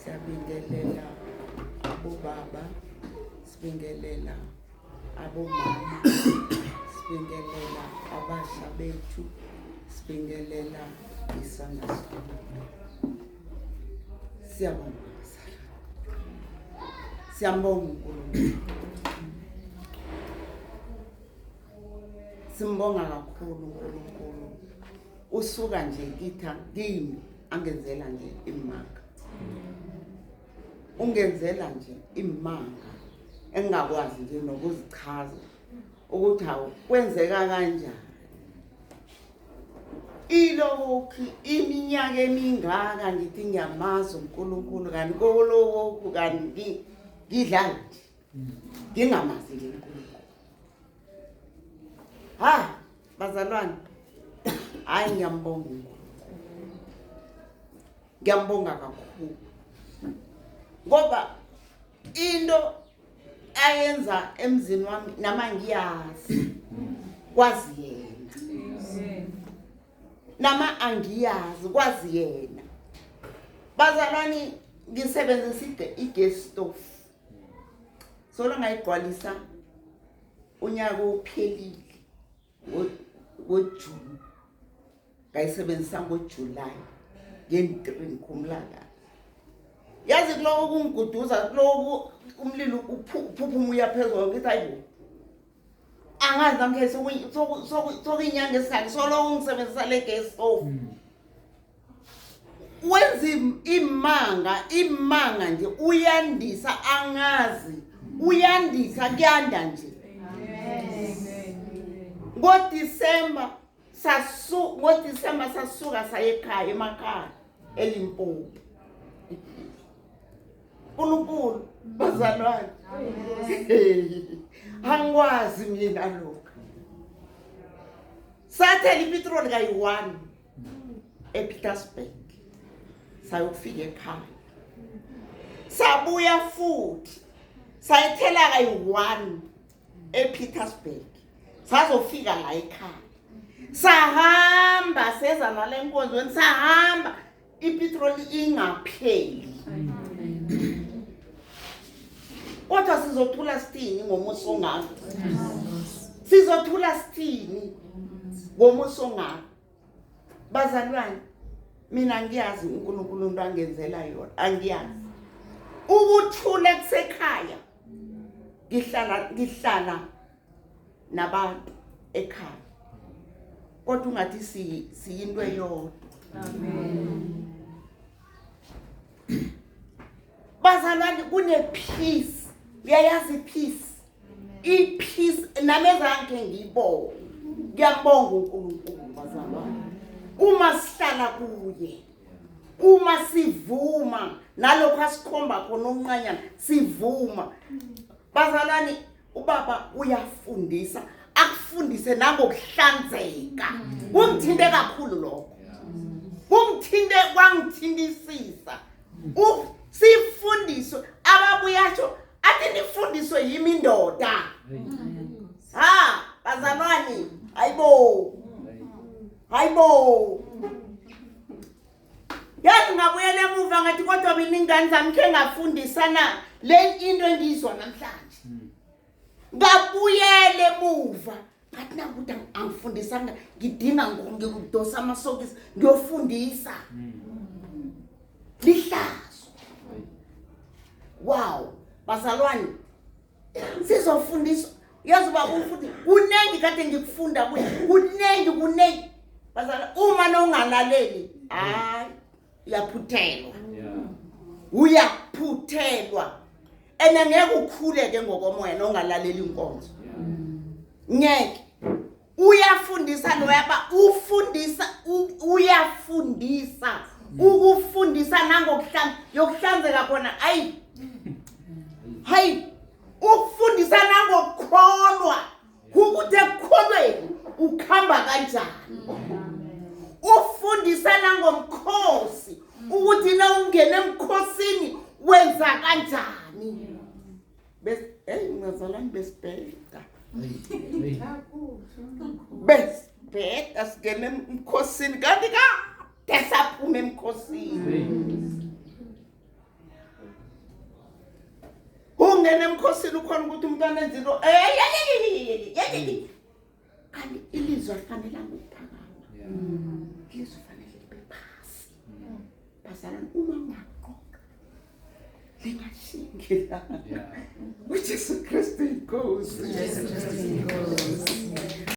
Siyabingelela abobaba, sibingelela abomama, sibingelela abasha bethu, sibingelela isandla sakho. Siyabonga. Siyambonga uNkulunkulu. Simbonga kakhulu uNkulunkulu. Usuka nje kimi angenzela nje imanga. Ungenzela nje imanga engakwazi nje nokuzichaza ukuthi hawu kwenzeka kanjani. Ilokhu iminyaka emingaka ngithi ngiyamazi uNkulunkulu kanti kolokhu kanti ngidlala nje. Ngingamazi uNkulunkulu. Ha, bazalwane. Hayi ngiyambonga uNkulunkulu. Ngiyambonga kakhulu. Ngoba into ayenza emzini wami nama ngiyazi kwazi yena. Nama angiyazi kwazi yena. Bazalwane ngisebenzisa igas stove. Solo ngayigcwalisa unyaka ophelile ngoJune. Ngayisebenzisa ngoJuly nge-3 ngikhumulaka. Yazi kuloko kungiguduza kuloko umlilo uphuphuma uyaphezulu ngithi hayibo. Angazi namkhe sokuyinyanga esizali solo ngisebenzisa le gas stove. Wenza imanga nje uyandisa angazi uyandisa kuyanda nje. ngoDisemba sasuka saye ekhaya emakhaya eLimpopo. Unkulunkulu bazalwane. Angikwazi mina lokho. Sathela ipetrol kayi-1 ePietersburg. Sayofika ekhaya. Sabuya futhi. Sayithela kayi-1 ePietersburg. Sazofika la ekhaya. Sahamba seza nale nkonzweni sahamba ipetrol ingapheli. Kodwa sizothula sithini ngomuso ongaka? Sizothula sithini ngomuso ongaka? Bazalwane, mina ngiyazi uNkulunkulu into angenzela yona, angiyazi. Ukuthula kusekhaya. Ngihlala nabantu ekhaya. Kodwa ungathi siyinto eyodwa. Amen. Bazalwane kune peace. Uyayazi peace. I-peace namezanke ngiyibonga. Ngiyambonga uNkulunkulu bazalwane. Uma sihlala kuye. Uma sivuma nalokho asikhomba khona onqanyana sivuma. Bazalwane ubaba uyafundisa. Akufundise nangokuhlanzeka. Kungithinte kakhulu lokho. Kungithinte kwangithindisisa. Sifundiswe ababuyasho athi nifundiswe yimi indoda. Ha, bazalwane, hayibo. Hayibo. Yazi ngabuyele emuva ngathi kodwa mina ingane zami khe ngafundisana le into engizwa namhlanje. Ngabuyele emuva ngathi nakuthi angifundisanga ngidinga ngikudosa amasokisi ngiyofundisa. Lihlazo. Wow, bazalwane. Sizofundiswa. Yazi ba ufuthi kunengi kade ngikufunda kunengi. Bazalwane uma nongalaleli, hayi uyaphuthelwa. Uyaphuthelwa. Ngeke ukhuleke ngokomoya nongalaleli inkonzo. Ngeke. Uyafundisa noyaba ufundisa uyafundisa. Ukufundisa yokuhlanzeka khona hayi ukufundisa nangokukholwa ukuthi ekukholweni ukhamba kanjani. Ufundisa nangomkhosi ukuthi na ungena emkhosini wenza kanjani. Ngazalani besibheka. Besibheka sigena emkhosini kanti desaphuma emkhosini. ungena emkhosini ukhona ukuthi umntwana enze into kanti ilizwi alifanelanga ukuphakama. Ilizwi fanele libe phasi. Bazalwane, uma ungaqoqa lingashingelanga. uJesu Kristu inkosi.